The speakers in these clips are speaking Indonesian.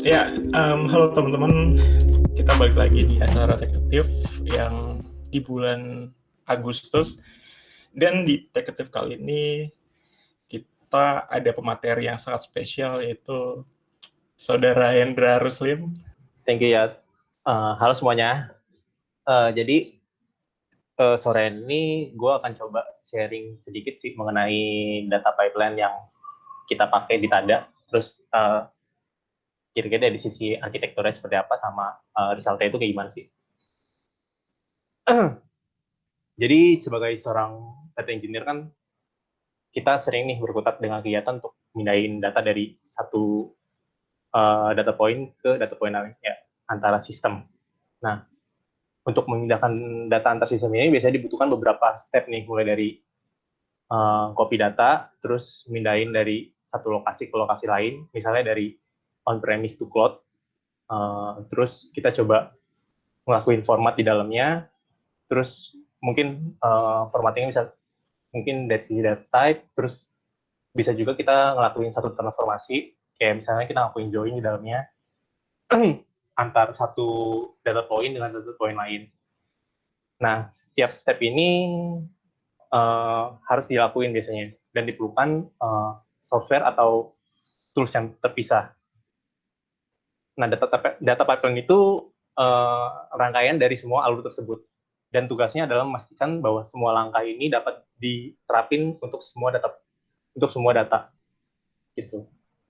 Halo teman-teman, kita balik lagi di acara Detektif yang di bulan Agustus. Dan di Detektif kali ini kita ada pemateri yang sangat spesial, yaitu Saudara Hendra Ruslim. Thank you ya. Halo semuanya. Jadi sore ini gue akan coba sharing sedikit sih mengenai data pipeline yang kita pakai di Tada. Terus kira-kira dari sisi arsitekturnya seperti apa sama resultnya itu kayak gimana sih. Jadi sebagai seorang data engineer kan kita sering nih berkutat dengan kegiatan untuk mindahin data dari satu data point ke data point lainnya antara sistem. Nah, untuk memindahkan data antar sistem ini biasanya dibutuhkan beberapa step nih, mulai dari copy data, terus mindahin dari satu lokasi ke lokasi lain, misalnya dari on-premise to cloud, terus kita coba ngelakuin format di dalamnya, terus mungkin formattingnya bisa mungkin dari sisi data type, terus bisa juga kita ngelakuin satu transformasi, kayak misalnya kita ngelakuin join di dalamnya, antar satu data point dengan data point lain. Nah, setiap step ini harus dilakuin biasanya, dan diperlukan software atau tools yang terpisah. Nah, data pipeline itu rangkaian dari semua alur tersebut, dan tugasnya adalah memastikan bahwa semua langkah ini dapat diterapin untuk semua data gitu.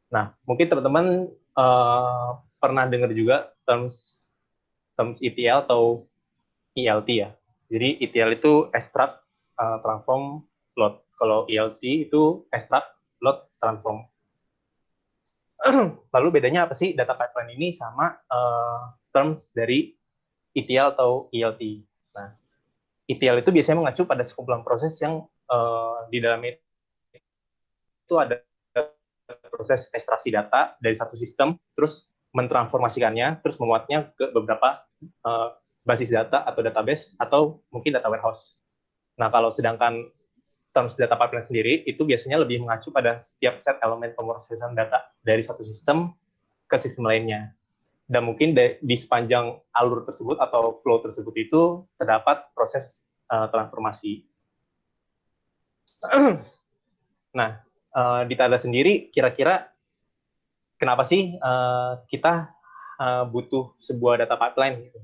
Nah, mungkin teman-teman pernah dengar juga terms ETL atau ELT ya. Jadi ETL itu extract, transform, load. Kalau ELT itu extract, load, transform. Lalu bedanya apa sih data pipeline ini sama terms dari ETL atau ELT? Nah, ETL itu biasanya mengacu pada sekumpulan proses yang di dalamnya itu ada proses ekstraksi data dari satu sistem, terus mentransformasikannya, terus memuatnya ke beberapa basis data atau database, atau mungkin data warehouse. Nah, kalau sedangkan terms data pipeline sendiri, itu biasanya lebih mengacu pada setiap set elemen pemrosesan data dari satu sistem ke sistem lainnya. Dan mungkin di sepanjang alur tersebut atau flow tersebut itu terdapat proses transformasi. Nah, di Tada sendiri, kira-kira kenapa sih kita butuh sebuah data pipeline? Gitu?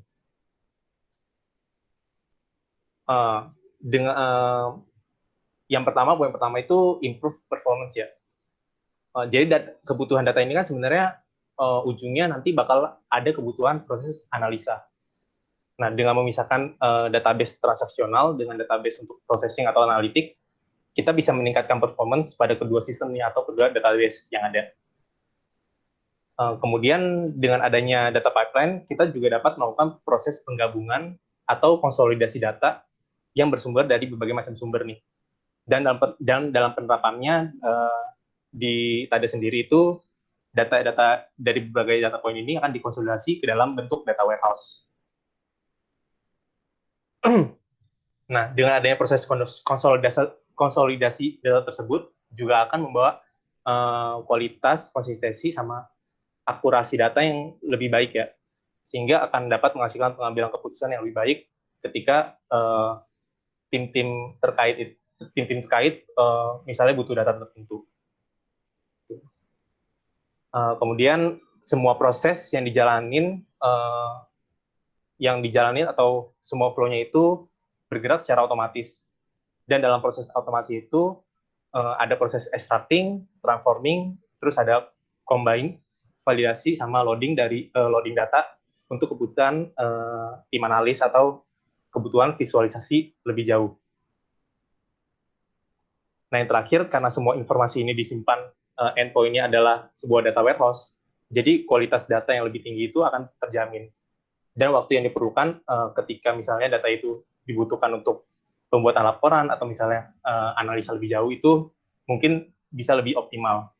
Dengan poin pertama itu improve performance ya. Jadi kebutuhan data ini kan sebenarnya ujungnya nanti bakal ada kebutuhan proses analisa. Nah, dengan memisahkan database transaksional dengan database untuk processing atau analitik, kita bisa meningkatkan performance pada kedua sistemnya atau kedua database yang ada. Kemudian dengan adanya data pipeline, kita juga dapat melakukan proses penggabungan atau konsolidasi data yang bersumber dari berbagai macam sumber nih. Dan dalam penerapannya di Tada sendiri itu data-data dari berbagai data point ini akan dikonsolidasi ke dalam bentuk data warehouse. Nah, dengan adanya proses konsolidasi data tersebut juga akan membawa kualitas, konsistensi, sama akurasi data yang lebih baik ya, sehingga akan dapat menghasilkan pengambilan keputusan yang lebih baik ketika tim-tim terkait misalnya butuh data tertentu. Kemudian semua proses yang dijalanin atau semua flow-nya itu bergerak secara otomatis, dan dalam proses otomasi itu ada proses extracting, transforming, terus ada combine, validasi, sama loading data untuk kebutuhan tim analis atau kebutuhan visualisasi lebih jauh. Nah, yang terakhir, karena semua informasi ini disimpan endpoint-nya adalah sebuah data warehouse, jadi kualitas data yang lebih tinggi itu akan terjamin. Dan waktu yang diperlukan ketika misalnya data itu dibutuhkan untuk pembuatan laporan atau misalnya analisa lebih jauh itu mungkin bisa lebih optimal.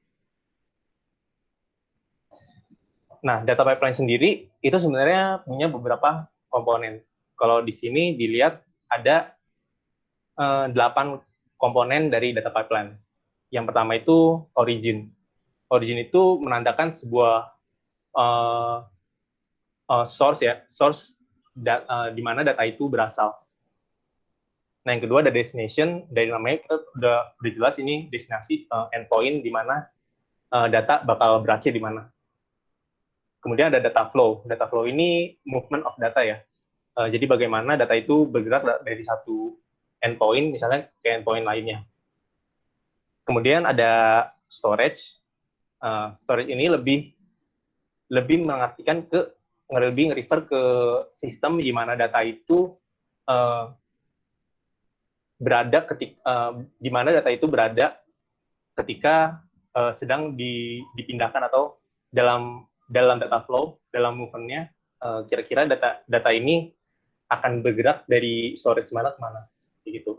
Nah, data pipeline sendiri itu sebenarnya punya beberapa komponen. Kalau di sini dilihat ada 8 komponen dari data pipeline. Yang pertama itu origin. Origin itu menandakan sebuah uh, source ya, di mana data itu berasal. Nah, yang kedua ada destination, dari namanya kita udah jelas ini destinasi endpoint di mana data bakal berakhir di mana. Kemudian ada data flow. Data flow ini movement of data ya. Jadi bagaimana data itu bergerak dari satu endpoint misalnya ke endpoint lainnya. Kemudian ada storage. Storage ini lebih mengartikan lebih nge-refer ke sistem di mana data itu berada di mana data itu berada ketika sedang dipindahkan atau dalam data flow, dalam movement-nya, kira-kira data ini akan bergerak dari storage mana ke mana, gitu.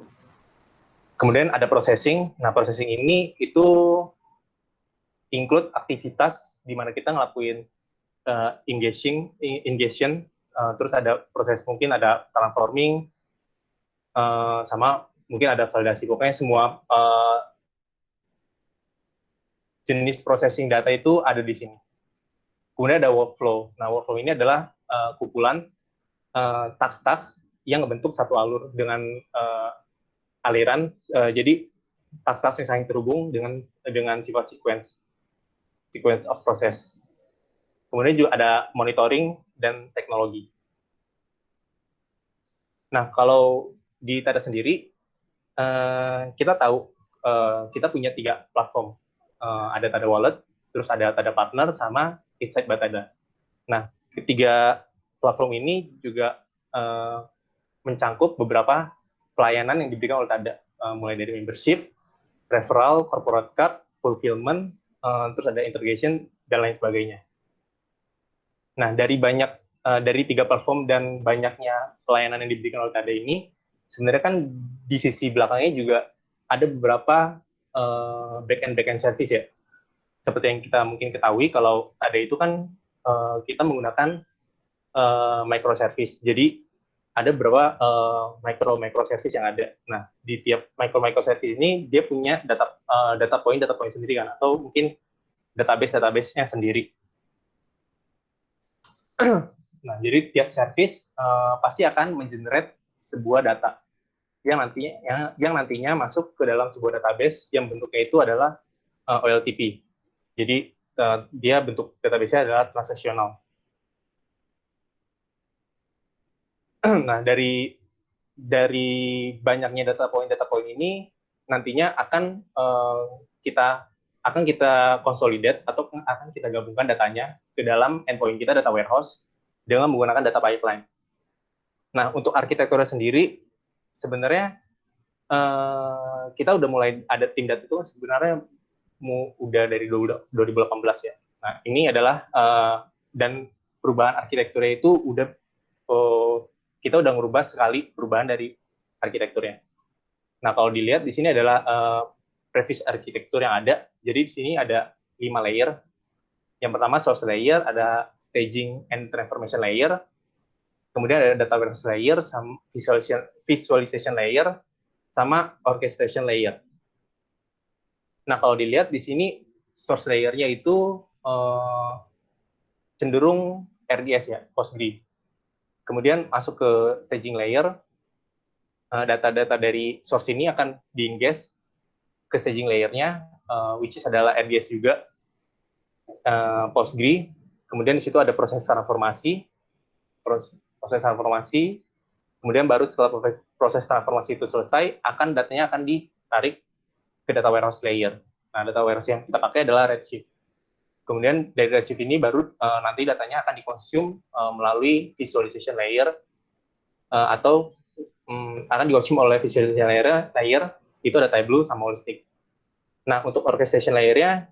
Kemudian ada processing. Nah, processing ini itu include aktivitas di mana kita ngelakuin ingestion, terus ada proses mungkin ada transforming, sama mungkin ada validasi. Pokoknya semua jenis processing data itu ada di sini. Kemudian ada workflow. Nah, workflow ini adalah kumpulan task-task yang membentuk satu alur dengan aliran. Jadi task-task yang saling terhubung dengan sifat sequence of process. Kemudian juga ada monitoring dan teknologi. Nah, kalau di Tada sendiri, kita tahu kita punya 3 platform. Ada Tada Wallet, terus ada Tada Partner, sama Insight by Tada. Nah, ketiga platform ini juga mencangkup beberapa pelayanan yang diberikan oleh Tada, mulai dari membership, referral, corporate card, fulfillment, terus ada integration, dan lain sebagainya. Nah, dari 3 platform dan banyaknya pelayanan yang diberikan oleh Tada ini, sebenarnya kan di sisi belakangnya juga ada beberapa back-end service ya. Seperti yang kita mungkin ketahui, kalau Tada itu kan kita menggunakan microservice. Jadi ada beberapa microservice yang ada. Nah, di tiap microservice ini dia punya data point sendiri kan, atau mungkin database-nya sendiri. Nah, jadi tiap service pasti akan mengenerate sebuah data yang nantinya masuk ke dalam sebuah database yang bentuknya itu adalah OLTP. Jadi dia bentuk database-nya adalah transaksional. Nah, dari banyaknya data point ini nantinya akan kita consolidate atau akan kita gabungkan datanya ke dalam endpoint kita, data warehouse, dengan menggunakan data pipeline. Nah, untuk arsitekturnya sendiri sebenarnya kita udah mulai ada tim data itu sebenarnya udah dari 2018 ya. Nah, ini adalah dan perubahan arsitekturnya itu kita udah ngubah sekali perubahan dari arsitekturnya. Nah, kalau dilihat di sini adalah previous arsitektur yang ada. Jadi di sini ada 5 layer. Yang pertama source layer, ada staging and transformation layer, kemudian ada data warehouse layer, sama visualization layer, sama orchestration layer. Nah, kalau dilihat di sini source layer-nya itu cenderung RDS ya, Postgre. Kemudian masuk ke staging layer, data-data dari source ini akan di-ingest ke staging layer-nya, which is adalah RDS juga, Postgre. Kemudian di situ ada proses transformasi, kemudian baru setelah proses transformasi itu selesai, datanya akan ditarik ke data warehouse layer. Nah, data warehouse yang kita pakai adalah Redshift. Kemudian dari Redshift ini baru nanti datanya akan dikonsum melalui visualization layer, atau akan dikonsum oleh visualization layer itu ada Tableau sama Holistic. Nah, untuk orchestration layer-nya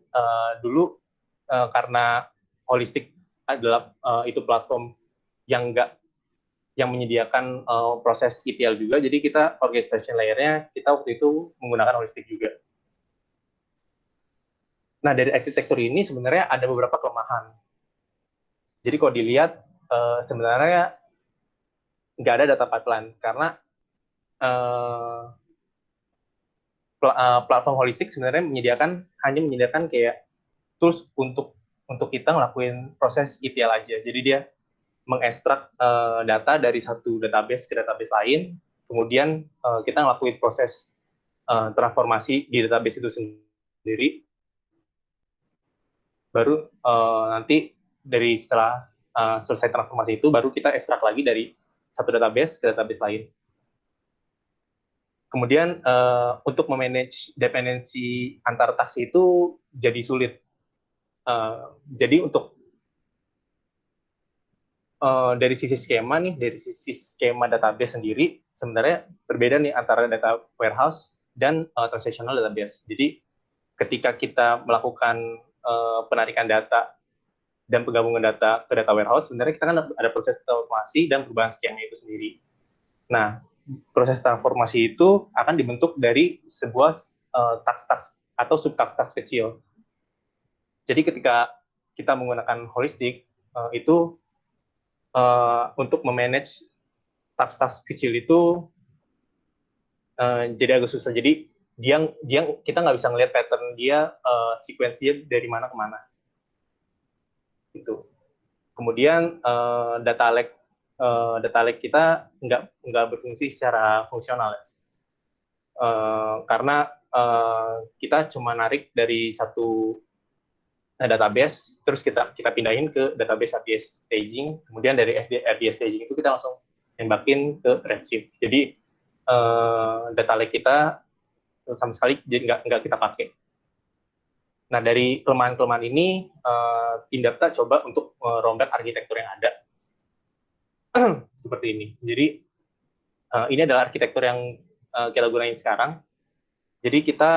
dulu karena Holistic adalah itu platform yang menyediakan proses ETL juga, jadi kita orchestration layer-nya kita waktu itu menggunakan Holistic juga. Nah, dari arsitektur ini sebenarnya ada beberapa kelemahan. Jadi kalau dilihat sebenarnya nggak ada data pipeline karena platform Holistic sebenarnya hanya menyediakan kayak tools untuk untuk kita ngelakuin proses ETL aja. Jadi dia mengekstrak data dari satu database ke database lain, kemudian kita ngelakuin proses transformasi di database itu sendiri, baru nanti dari setelah selesai transformasi itu, baru kita ekstrak lagi dari satu database ke database lain. Kemudian untuk memanage dependensi antar task itu jadi sulit. Jadi untuk dari sisi skema nih, dari sisi skema database sendiri, sebenarnya berbeda nih antara data warehouse dan transactional database. Jadi ketika kita melakukan penarikan data dan penggabungan data ke data warehouse, sebenarnya kita kan ada proses transformasi dan perubahan skema itu sendiri. Nah, proses transformasi itu akan dibentuk dari sebuah task-task atau subtask-task kecil. Jadi ketika kita menggunakan heuristik, itu untuk memanage task-task kecil itu jadi agak susah. Jadi kita nggak bisa ngelihat pattern dia, sequence-nya dari mana ke mana. Gitu. Kemudian data lake kita nggak berfungsi secara fungsional ya. Karena kita cuma narik dari satu database, terus kita pindahin ke database RDS staging, kemudian dari RDS staging itu kita langsung tembakin ke Redshift. Jadi data lake kita sama sekali nggak kita pakai. Nah, dari kelemahan-kelemahan ini, tim data coba untuk merombak arsitektur yang ada. Seperti ini. Jadi, ini adalah arsitektur yang kita gunain sekarang. Jadi, kita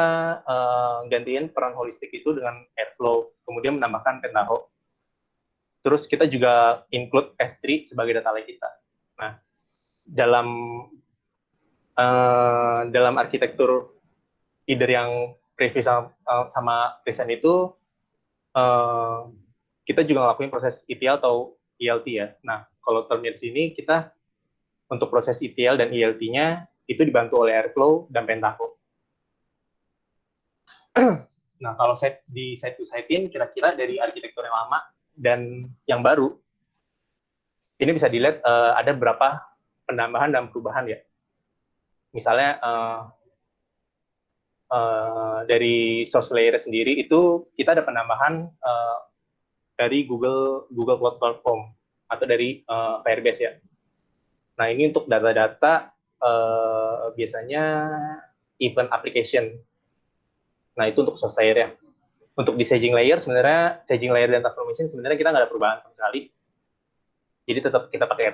gantiin peran holistik itu dengan Airflow, kemudian menambahkan Pentaho. Terus kita juga include S3 sebagai data lake kita. Nah, dalam arsitektur either yang previous sama present itu, kita juga ngelakuin proses ETL atau ELT ya. Nah, kalau termnya di sini, kita untuk proses ETL dan ELT-nya itu dibantu oleh Airflow dan Pentaho. Nah, kalau di side to side-in, kira-kira dari arsitektur yang lama dan yang baru, ini bisa dilihat ada beberapa penambahan dan perubahan ya. Misalnya, dari source layer sendiri itu kita ada penambahan dari Google Cloud Platform atau dari Firebase ya. Nah, ini untuk data-data biasanya event application. Nah, itu untuk source layer ya. Untuk di staging layer, sebenarnya staging layer dan transformation sebenarnya kita nggak ada perubahan sama sekali. Jadi tetap kita pakai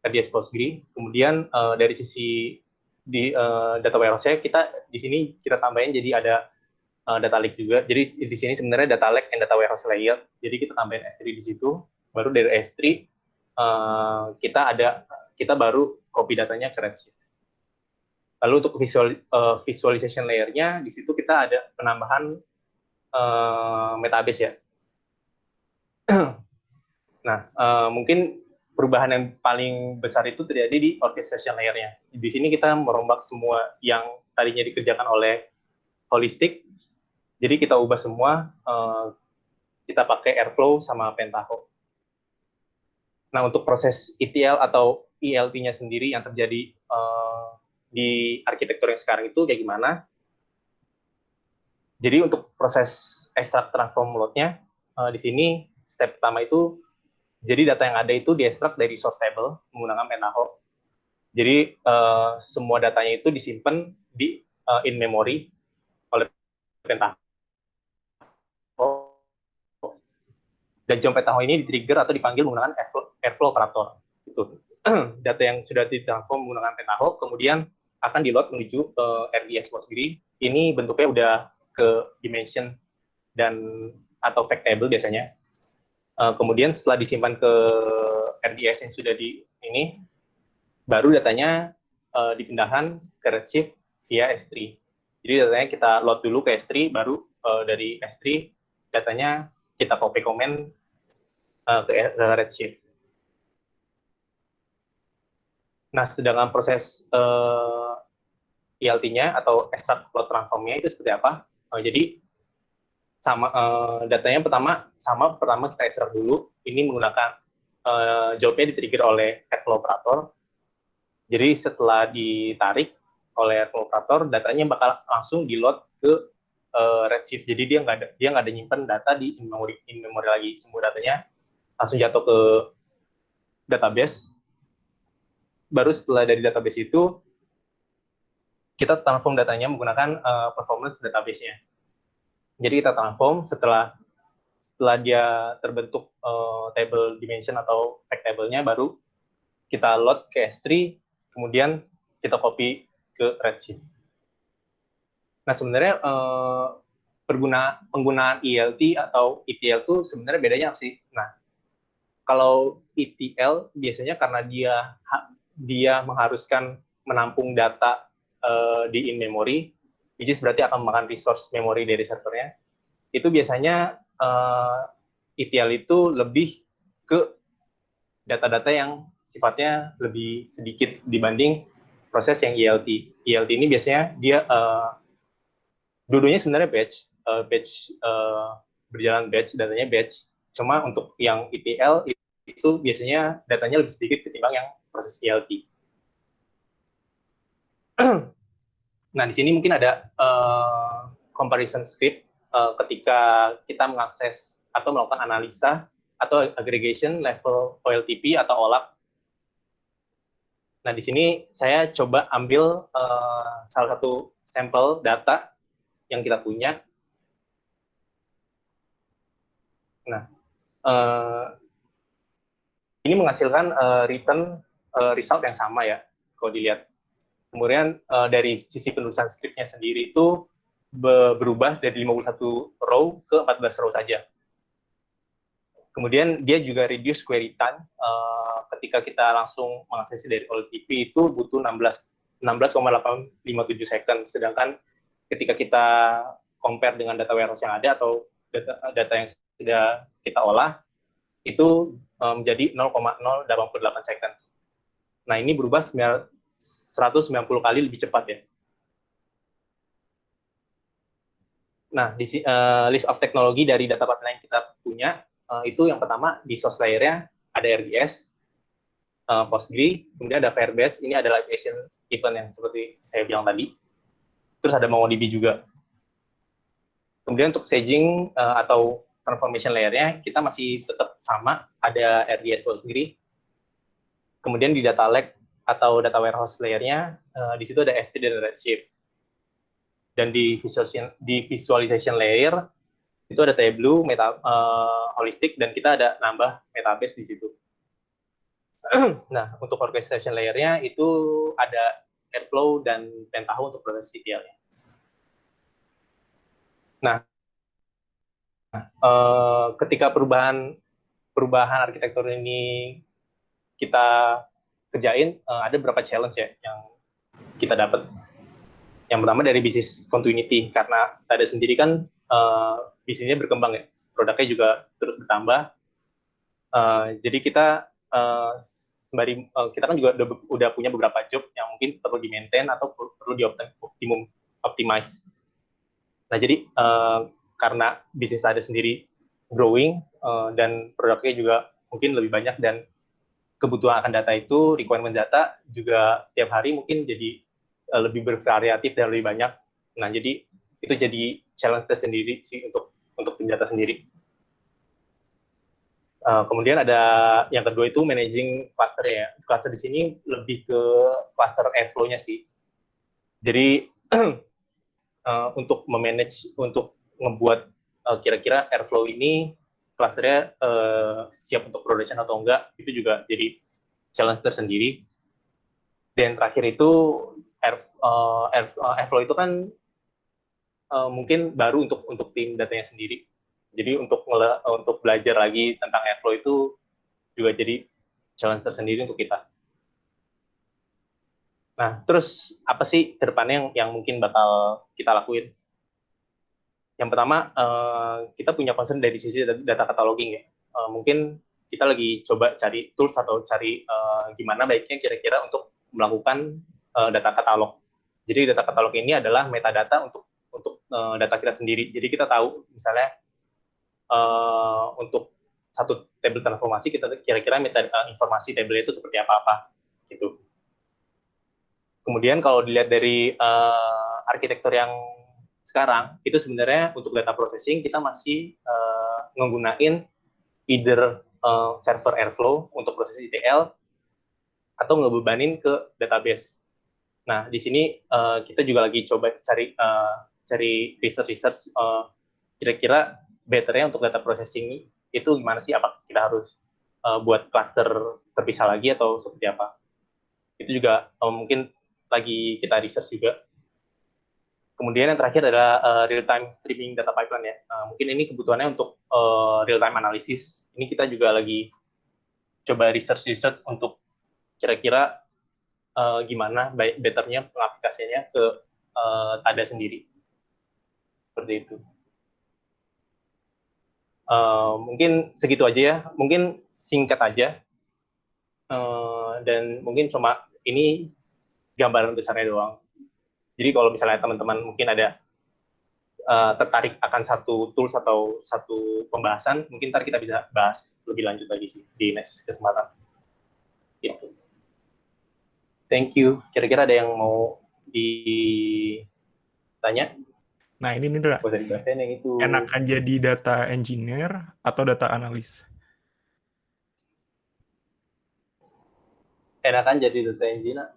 RDS Postgre. Kemudian dari sisi di data warehouse-nya, kita di sini kita tambahin jadi ada data lake juga. Jadi di sini sebenarnya data lake and data warehouse layer. Jadi kita tambahin S3 di situ. Baru dari S3 kita baru copy datanya ke Redshift. Lalu untuk visualization layer-nya, di situ kita ada penambahan metabase ya. Nah, mungkin perubahan yang paling besar itu terjadi di orchestration layer-nya. Di sini kita merombak semua yang tadinya dikerjakan oleh holistic, jadi kita ubah semua, kita pakai Airflow sama Pentaho. Nah, untuk proses ETL atau ELT-nya sendiri yang terjadi di arsitektur yang sekarang itu kayak gimana? Jadi untuk proses extract transform load-nya, di sini step pertama itu, jadi data yang ada itu diekstrak dari source table menggunakan Pentaho. Jadi semua datanya itu disimpan di in memory oleh Pentaho. Dan join Pentaho ini di-trigger atau dipanggil menggunakan Airflow operator. Itu data yang sudah ditransform menggunakan Pentaho, kemudian akan di-load menuju ke RDS Postgre. Ini bentuknya udah ke dimension dan atau fact table biasanya. Kemudian setelah disimpan ke RDS yang sudah di ini, baru datanya dipindahkan ke Redshift via S3. Jadi datanya kita load dulu ke S3, baru dari S3 datanya kita copy comment ke Redshift. Nah, sedangkan proses ELT-nya atau extract load transform-nya itu seperti apa? Jadi Datanya pertama kita extract dulu. Ini menggunakan jawabnya di-trigger oleh Airflow operator. Jadi setelah ditarik oleh Airflow operator, datanya bakal langsung di-load ke Redshift. Jadi dia nggak ada nyimpen data di in-memory lagi. Semua datanya langsung jatuh ke database. Baru setelah dari database itu, kita transform datanya menggunakan performance database-nya. Jadi kita transform setelah dia terbentuk table dimension atau fact table-nya, baru kita load ke S3, kemudian kita copy ke Redshift. Nah, sebenarnya penggunaan ELT atau ETL itu sebenarnya bedanya apa sih? Nah, kalau ETL biasanya karena dia mengharuskan menampung data di in-memory, which is berarti akan memakan resource memory dari servernya. Itu biasanya ETL itu lebih ke data-data yang sifatnya lebih sedikit dibanding proses yang ELT. ELT ini biasanya dia dulunya sebenarnya berjalan batch, datanya batch. Cuma untuk yang ETL itu biasanya datanya lebih sedikit ketimbang yang proses ELT. Nah, di sini mungkin ada comparison script ketika kita mengakses atau melakukan analisa atau aggregation level OLTP atau OLAP. Nah, di sini saya coba ambil salah satu sampel data yang kita punya. Nah, ini menghasilkan return result yang sama ya, kalau dilihat. Kemudian dari sisi penulisan scriptnya sendiri itu berubah dari 51 row ke 14 row saja. Kemudian dia juga reduce query time ketika kita langsung mengakses dari OLTP itu butuh 16,857 second. Sedangkan ketika kita compare dengan data warehouse yang ada atau data yang sudah kita olah, itu menjadi 0,088 seconds. Nah, ini berubah 190 kali lebih cepat ya. Nah, di list of teknologi dari data pipeline yang kita punya, itu yang pertama di source layer-nya ada RDS, Postgre, kemudian ada Firebase, ini adalah live event yang seperti saya bilang tadi. Terus ada MongoDB juga. Kemudian untuk staging atau transformation layer-nya, kita masih tetap sama, ada RDS Postgre. Kemudian di data lake atau data warehouse layer-nya, di situ ada S3 dan Redshift. Dan di visualization layer, itu ada Tableau, Holistic, dan kita ada nambah Metabase di situ. Nah, untuk orchestration layer-nya itu ada Airflow dan Pentaho untuk proses ETL-nya. Nah, ketika perubahan arsitektur ini kita kerjain, ada beberapa challenge ya yang kita dapat. Yang pertama dari bisnis continuity, karena ada sendiri kan bisnisnya berkembang ya, produknya juga terus bertambah. Jadi kita kita kan juga udah punya beberapa job yang mungkin perlu di-maintain atau perlu di-optimize. Nah, jadi karena bisnis ada sendiri growing dan produknya juga mungkin lebih banyak dan kebutuhan akan data itu, requirement data juga tiap hari mungkin jadi lebih bervariatif dan lebih banyak. Nah, jadi itu jadi challenge tersendiri sih untuk tim data sendiri. Kemudian ada yang kedua itu managing cluster ya. Cluster di sini lebih ke cluster Airflow-nya sih. Jadi untuk memanage, untuk ngebuat kira-kira Airflow ini clusternya siap untuk production atau enggak, itu juga jadi challenge tersendiri. Dan terakhir itu Airflow itu kan mungkin baru untuk tim datanya sendiri. Jadi untuk belajar lagi tentang Airflow itu juga jadi challenge tersendiri untuk kita. Nah, terus apa sih ke depannya yang mungkin bakal kita lakuin? Yang pertama, kita punya concern dari sisi data cataloging ya. Mungkin kita lagi coba cari tools atau cari gimana baiknya kira-kira untuk melakukan data katalog. Jadi data katalog ini adalah metadata untuk data kita sendiri. Jadi kita tahu misalnya untuk satu tabel transformasi kita kira-kira minta informasi tabel itu seperti apa gitu. Kemudian kalau dilihat dari arsitektur yang sekarang, itu sebenarnya untuk data processing kita masih menggunakan either server Airflow untuk proses ETL atau ngebebanin ke database. Nah, di sini kita juga lagi coba cari research kira-kira betternya untuk data processing itu gimana sih? Apa kita harus buat cluster terpisah lagi atau seperti apa? Itu juga mungkin lagi kita research juga. Kemudian yang terakhir adalah real-time streaming data pipeline ya. Mungkin ini kebutuhannya untuk real-time analysis. Ini kita juga lagi coba research untuk kira-kira gimana betternya pengaplikasiannya ke TADA sendiri. Seperti itu. Mungkin segitu aja ya. Mungkin singkat aja. Dan mungkin cuma ini gambaran besarnya doang. Jadi kalau misalnya teman-teman mungkin ada tertarik akan satu tools atau satu pembahasan, mungkin ntar kita bisa bahas lebih lanjut lagi sih di next kesempatan. Gitu. Thank you. Kira-kira ada yang mau ditanya? Nah, ini nih, Dra. Yang itu. Enakan jadi data engineer atau data analis? Enakan jadi data engineer?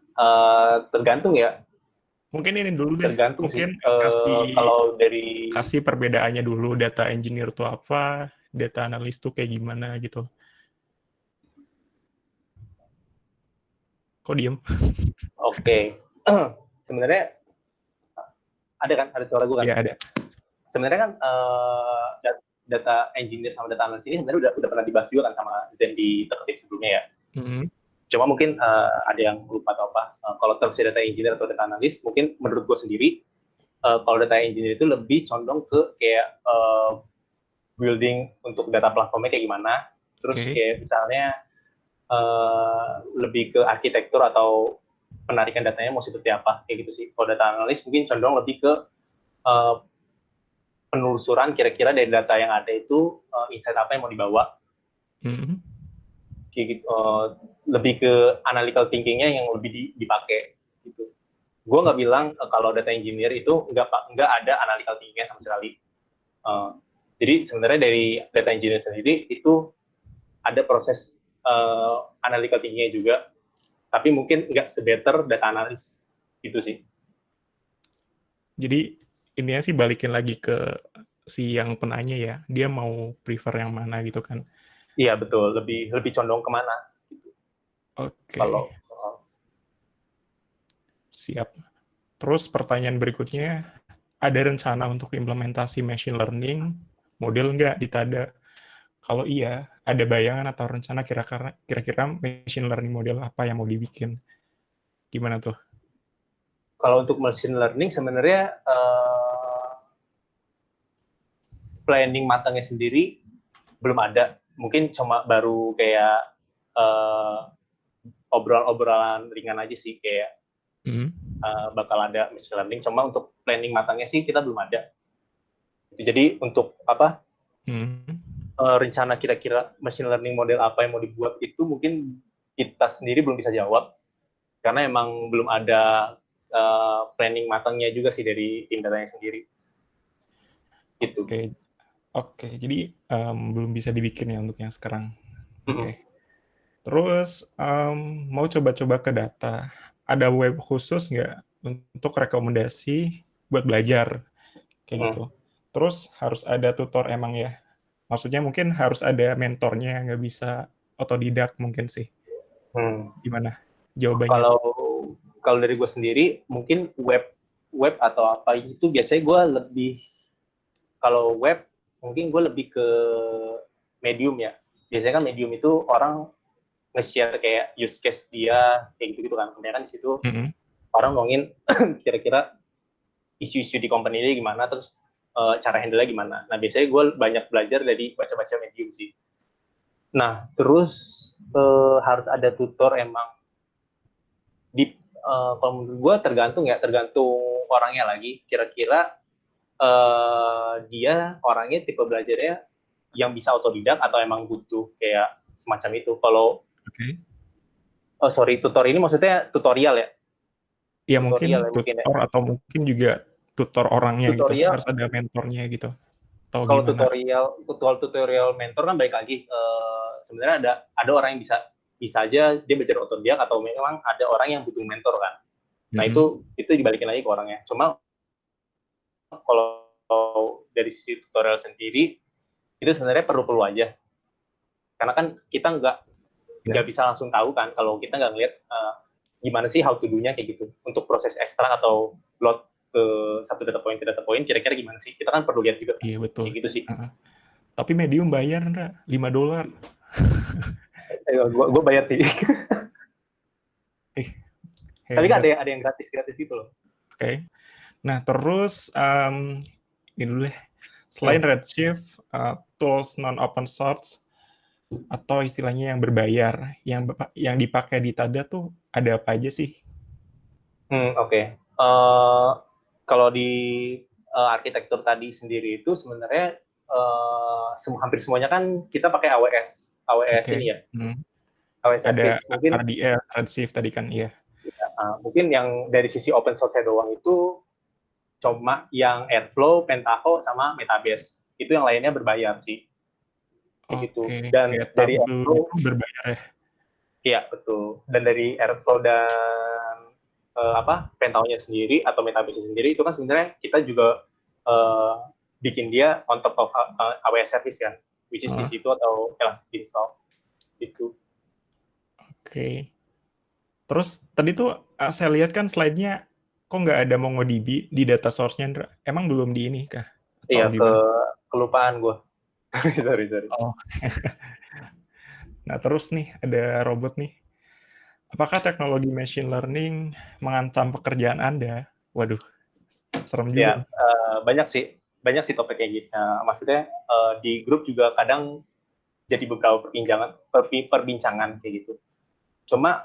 Tergantung ya. Mungkin ini dulu deh. Tergantung Mungkin sih. Kalau dari kasih perbedaannya dulu, data engineer itu apa, data analis itu kayak gimana gitu. Kok diem? Oke. Sebenarnya ada suara gue kan? Iya, ada. Sebenarnya kan data engineer sama data analis ini sebenarnya udah pernah dibahas juga kan sama Zen di tertib sebelumnya ya. Cuma mungkin ada yang lupa atau apa. Kalau terus data engineer atau data analis, mungkin menurut gue sendiri, kalau data engineer itu lebih condong ke kayak building untuk data platformnya kayak gimana. Terus kayak misalnya lebih ke arsitektur atau penarikan datanya mau seperti apa, kayak gitu sih. Kalau data analis mungkin condong lebih ke penelusuran kira-kira dari data yang ada itu insight apa yang mau dibawa. Kayak gitu, lebih ke analytical thinking-nya yang lebih dipakai gitu. Gue nggak bilang kalau data engineer itu nggak ada analytical thinking-nya sama sekali. Jadi sebenarnya dari data engineer sendiri itu ada proses analytical thinking-nya juga, tapi mungkin nggak sebetter data analis gitu sih. Jadi intinya sih balikin lagi ke si yang penanya ya, dia mau prefer yang mana gitu kan? Iya betul, lebih condong kemana? Gitu. Oke. Kalau siap. Terus pertanyaan berikutnya, ada rencana untuk implementasi machine learning model nggak di TADA? Kalau iya, ada bayangan atau rencana kira-kira machine learning model apa yang mau dibikin? Gimana tuh? kalau untuk machine learning sebenarnya planning matangnya sendiri belum ada. Mungkin cuma baru kayak obrolan ringan aja sih, kayak bakal ada machine learning. Cuma untuk planning matangnya sih kita belum ada. Jadi untuk apa? Rencana kira-kira machine learning model apa yang mau dibuat itu mungkin kita sendiri belum bisa jawab karena emang belum ada planning matangnya juga sih dari tim datanya sendiri. Gitu. Oke. Jadi belum bisa dibikin ya untuk yang sekarang. Oke. Terus mau coba-coba ke data. Ada web khusus nggak untuk rekomendasi buat belajar kayak gitu? Terus harus ada tutor emang ya? Maksudnya mungkin harus ada mentornya, nggak bisa otodidak mungkin sih. Gimana jawabannya? Kalau dari gue sendiri, mungkin web atau apa itu biasanya gue lebih, kalau web mungkin gue lebih ke Medium ya. Biasanya kan Medium itu orang nge-share kayak use case dia kayak gitu kan. Kemudian kan di situ orang ngomongin kira-kira isu-isu di company dia gimana, terus cara handle-nya gimana. Nah, biasanya gue banyak belajar dari baca-baca Medium sih. Nah, terus harus ada tutor emang. Kalau menurut gue tergantung orangnya lagi. Kira-kira dia orangnya tipe belajarnya yang bisa otodidak atau emang butuh kayak semacam itu. Kalau tutor ini maksudnya tutorial ya? Ya Tutorial mungkin ya mungkin ya. tutor atau mungkin juga tutor orangnya gitu. Tutorial, Harus ada mentornya gitu. Atau kalau gimana? tutorial mentor kan balik lagi sebenarnya ada orang yang bisa aja dia belajar otodidak atau memang ada orang yang butuh mentor kan. Nah itu dibalikin lagi ke orangnya. Cuma kalau dari sisi tutorial sendiri itu sebenarnya perlu aja. Karena kan kita nggak bisa langsung tahu kan kalau kita nggak ngeliat gimana sih how to do-nya kayak gitu. Untuk proses ekstrak atau load ke satu data point ke data point kira-kira gimana sih? Kita kan perlu lihat juga. Iya betul. Kayak gitu sih. Tapi Medium bayar enggak? $5. Gue bayar sih. Tapi kan ada yang gratis gitu loh. Oke. Nah, terus ini dulu deh. Selain Redshift, tools non-open source atau istilahnya yang berbayar, yang dipakai di Tada tuh ada apa aja sih? Oke. Kalau di arsitektur tadi sendiri itu sebenarnya hampir semuanya kan kita pakai AWS ini ya. AWS Ada Service. Mungkin RDS, Redshift tadi kan, iya. Mungkin yang dari sisi open source doang itu cuma yang Airflow, Pentaho, sama Metabase. Itu yang lainnya berbayar sih. Gitu. Dan dari Airflow itu berbayar ya? Iya, betul. Dan dari Airflow dan Pentaho-nya sendiri atau Metabase sendiri itu kan sebenarnya kita juga bikin dia on top of AWS service kan, which is EC2 atau Elastic Install gitu. Oke. Terus tadi tuh saya lihat kan slide-nya kok nggak ada MongoDB di data source-nya, Ndra? Emang belum di ini kah? Iya, kelupaan gue. sorry. Oh. Nah, terus nih ada robot nih. Apakah teknologi machine learning mengancam pekerjaan Anda? Waduh, serem juga. Ya, banyak sih topik kayak gitu. Maksudnya di grup juga kadang jadi beberapa perbincangan kayak gitu. Cuma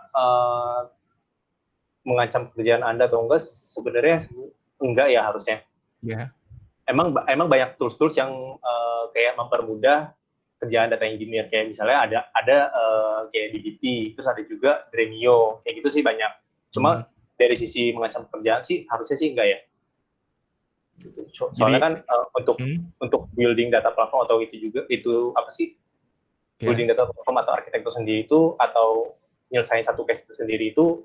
mengancam pekerjaan Anda atau enggak, sebenarnya enggak ya harusnya. Ya. Emang banyak tools yang kayak mempermudah kerjaan data engineer, kayak misalnya ada kayak DBT, terus ada juga Dremio, kayak gitu sih banyak. Cuma dari sisi mengancam pekerjaan sih harusnya sih enggak ya. Soalnya kan untuk building data platform atau itu apa sih? Building data platform atau arsitektur sendiri itu atau nyelesain satu case sendiri itu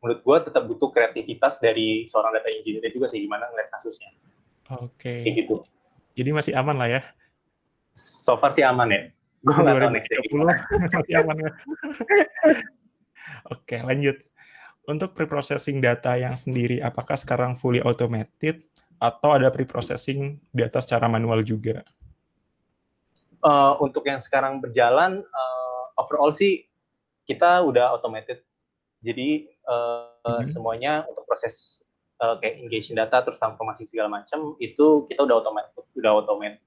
menurut gue tetap butuh kreativitas dari seorang data engineer juga sih, gimana ngeliat kasusnya. Oke. Kayak gitu. Jadi masih aman lah ya? So far sih aman ya. Gue nggak tahu next day gimana. Masih aman ya? Oke, lanjut. Untuk preprocessing data yang sendiri, apakah sekarang fully automated atau ada preprocessing data secara manual juga? Untuk yang sekarang berjalan, overall sih kita udah automated. Jadi semuanya untuk proses kayak engaging data terus transformasi segala macam itu kita udah automate.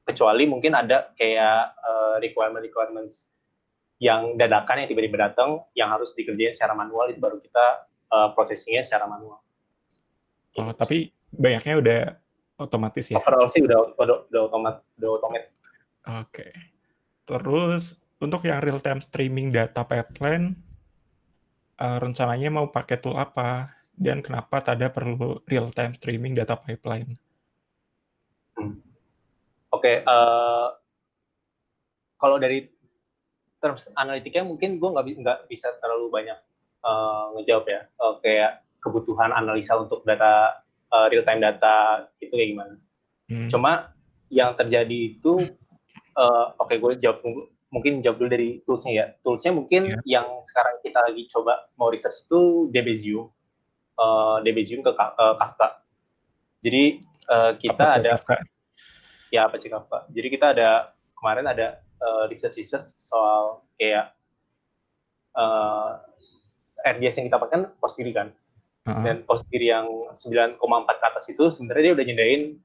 Kecuali mungkin ada kayak requirements yang dadakan yang tiba-tiba datang yang harus dikerjain secara manual, itu baru kita processingnya secara manual. Oh, tapi banyaknya udah otomatis ya? Overall sih udah otomatis. Oke. Terus untuk yang real time streaming data pipeline, rencananya mau pakai tool apa? Dan kenapa Tada perlu real time streaming data pipeline? Oke, kalau dari terms analitiknya mungkin gue nggak bisa terlalu banyak ngejawab ya. Kayak kebutuhan analisa untuk data real time data itu kayak gimana. Cuma yang terjadi itu, gue mungkin jawab dulu dari toolsnya ya. Toolsnya mungkin yang sekarang kita lagi coba mau research itu DBZoom ke Kafka. Jadi kita Apache ada Kafka. Ya Apache Kafka. Jadi kita kemarin ada research soal kayak RDS yang kita pakai kan Postgre kan. Dan Postgre yang 9,4 ke atas itu sebenarnya dia udah nyediain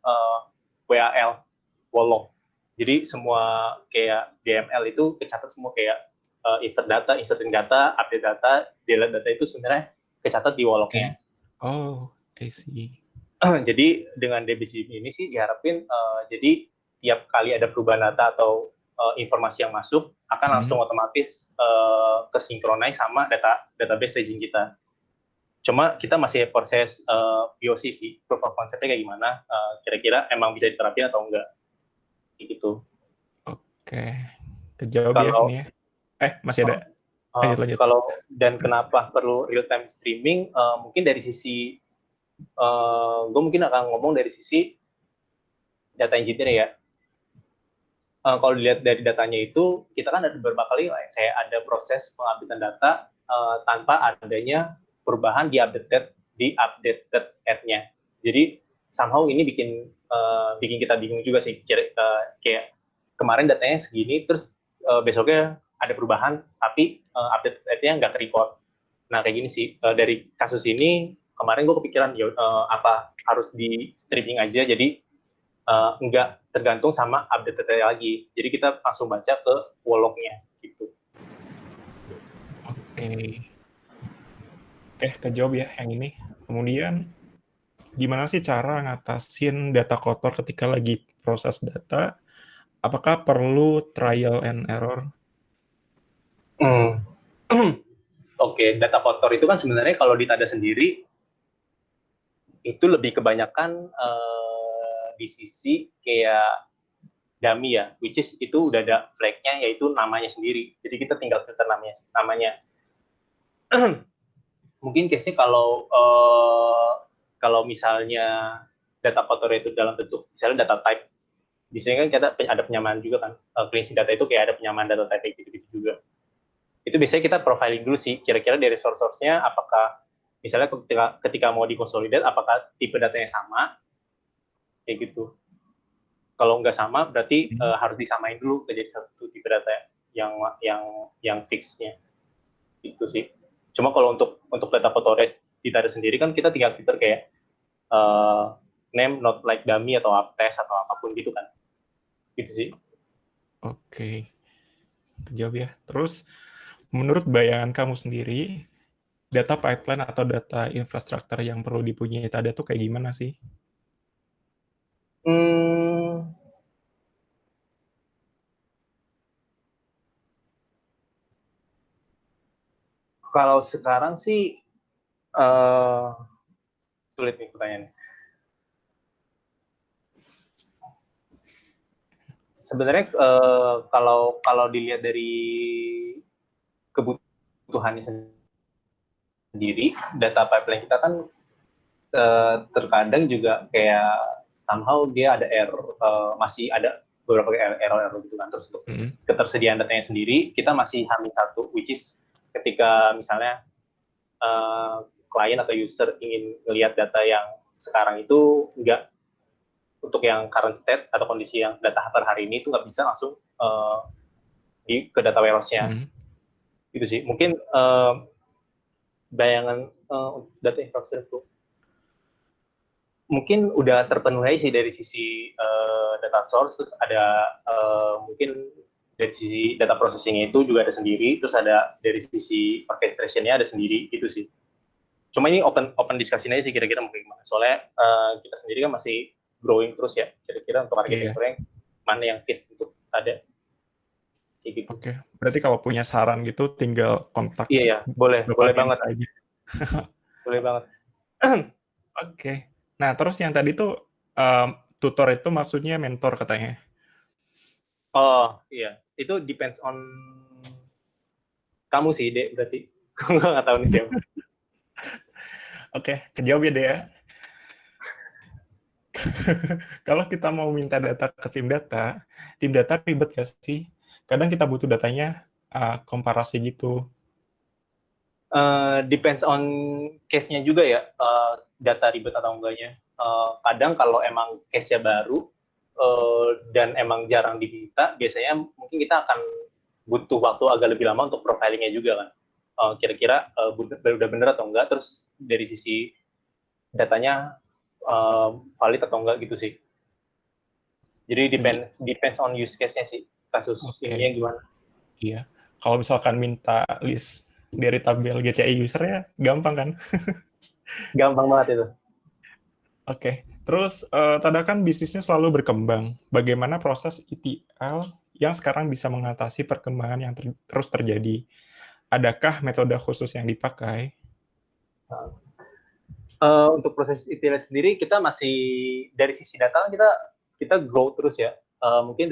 WAL, Wolog. Jadi semua kayak DML itu kecatat semua kayak inserting data, update data, delete data itu sebenarnya kecatat di Wolognya. Oh, I see. Jadi dengan DBC ini sih diharapin jadi tiap kali ada perubahan data atau informasi yang masuk akan langsung otomatis kesinkronai sama database staging kita. Cuma kita masih proses POC sih, proof of concept-nya kayak gimana, kira-kira emang bisa diterapin atau enggak, gitu. Oke, kejawab ya Kalau ini ya. Masih ada. Lanjut. kalau dan kenapa perlu real time streaming? Mungkin dari sisi, gue mungkin akan ngomong dari sisi data engineer ya. Kalau dilihat dari datanya itu, kita kan ada beberapa kali kayak ada proses pengambilan data tanpa adanya perubahan di updated ad-nya. Jadi somehow ini bikin kita bingung juga sih. Kayak kemarin datanya segini, terus besoknya ada perubahan, tapi update ad-nya nggak ke-record. Nah kayak gini sih. Dari kasus ini kemarin gue kepikiran apa harus di streaming aja. Jadi nggak tergantung sama update data lagi. Jadi kita langsung baca ke lognya gitu. Oke, kejawab ya yang ini. Kemudian gimana sih cara ngatasin data kotor ketika lagi proses data? Apakah perlu trial and error? Oke, data kotor itu kan sebenarnya kalau di Tada sendiri itu lebih kebanyakan di sisi kayak dummy ya, which is itu udah ada flag-nya yaitu namanya sendiri. Jadi kita tinggal filter namanya. Mungkin case-nya kalau misalnya data kotor itu dalam bentuk misalnya data type, biasanya kan kita ada penyamaan juga kan, cleansing data itu kayak ada penyamaan data type gitu-gitu juga. Itu biasanya kita profiling dulu sih, kira-kira dari source-nya apakah misalnya ketika mau dikonsolidate apakah tipe datanya sama, kayak gitu. Kalau nggak sama berarti harus disamain dulu ke jadi satu tipe data yang fixnya. Itu sih. Cuma kalau untuk data photores di data sendiri kan kita tinggal filter kayak name not like dummy atau uptest atau apapun gitu kan. Gitu sih. Oke. Kejawab ya. Terus menurut bayangan kamu sendiri, data pipeline atau data infrastruktur yang perlu dipunyai Tada tuh kayak gimana sih? Kalau sekarang sih sulit nih pertanyaannya. Sebenarnya kalau dilihat dari kebutuhannya sendiri, data pipeline kita kan terkadang juga kayak somehow dia ada error, masih ada beberapa error gitu kan. Terus untuk ketersediaan datanya sendiri, kita masih hamil satu, which is ketika misalnya klien atau user ingin melihat data yang sekarang itu nggak, untuk yang current state atau kondisi yang data per hari ini itu nggak bisa langsung ke data warehouse-nya. Gitu sih. Mungkin bayangan data infrastruktur mungkin udah terpenuhi sih dari sisi data source, terus ada mungkin dari sisi data processing-nya itu juga ada sendiri, terus ada dari sisi orchestration-nya ada sendiri, gitu sih. Cuma ini open discussion aja sih kira-kira mungkin gimana. Soalnya kita sendiri kan masih growing terus ya, kira-kira untuk arsitekturnya mana yang fit untuk ada. Gitu. Oke, berarti kalau punya saran gitu tinggal kontak. Iya, boleh banget aja. Boleh banget. Oke. Nah, terus yang tadi tuh tutor itu maksudnya mentor katanya. Oh, iya. Itu depends on kamu sih, Dek, berarti. Gue nggak tahu nih siapa. Oke, kejawab ya, Dek ya. Kalau kita mau minta data ke tim data ribet gak sih? Kadang kita butuh datanya komparasi gitu. Depends on case-nya juga ya, data ribet atau enggaknya. Kadang kalau emang case-nya baru dan emang jarang diminta, biasanya mungkin kita akan butuh waktu agak lebih lama untuk profilingnya juga kan. Kira-kira udah bener atau enggak, terus dari sisi datanya valid atau enggak gitu sih. Jadi depends on use case-nya sih, kasus ininya gimana. Iya, kalau misalkan minta list dari tabel GCI user ya gampang kan? Gampang banget itu. Oke. Terus Tada kan bisnisnya selalu berkembang. Bagaimana proses ETL yang sekarang bisa mengatasi perkembangan yang terus terjadi? Adakah metode khusus yang dipakai? Untuk proses ETL sendiri kita masih dari sisi data kan kita grow terus ya. Mungkin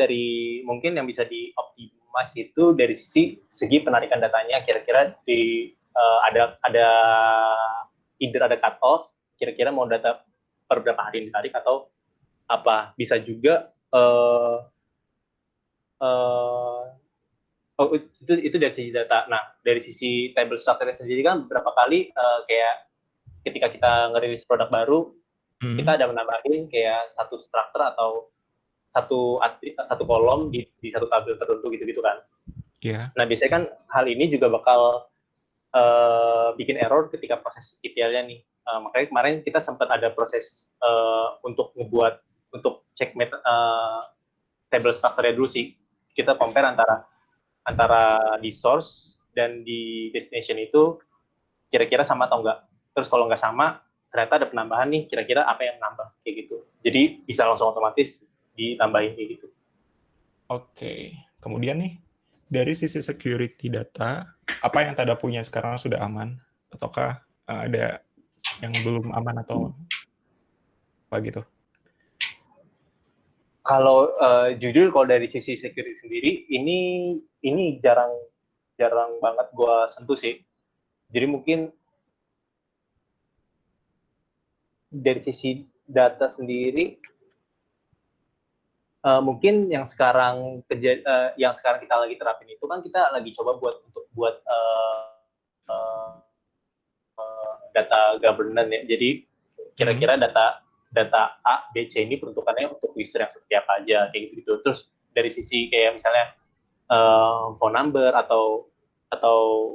yang bisa dioptimize itu dari segi penarikan datanya, kira-kira ada either ada cut off, kira-kira mau data per berapa hari yang ditarik, atau apa bisa juga uh, oh, itu dari sisi data. Nah, dari sisi table structure sendiri kan beberapa kali kayak ketika kita ngerilis produk baru, kita ada menambahin kayak satu struktur atau satu kolom di satu tabel tertentu gitu kan. Yeah. Nah, biasanya kan hal ini juga bakal bikin error ketika proses ETL-nya nih. Makanya kemarin kita sempat ada proses untuk cek table structure-nya dulu sih. Kita compare antara di source dan di destination itu kira-kira sama atau enggak. Terus kalau nggak sama, ternyata ada penambahan nih, kira-kira apa yang nambah, kayak gitu. Jadi bisa langsung otomatis ditambahin kayak gitu. Oke. Kemudian nih, dari sisi security data, apa yang Tada punya sekarang sudah aman? Ataukah ada yang belum aman atau apa gitu? Kalau jujur kalau dari sisi security sendiri, ini jarang banget gue sentuh sih. Jadi mungkin dari sisi data sendiri, mungkin yang sekarang kita lagi terapin itu kan kita lagi coba buat data governance ya. Jadi kira-kira data A, B, C ini peruntukannya untuk user yang seperti apa aja kayak gitu. Terus dari sisi kayak misalnya phone number atau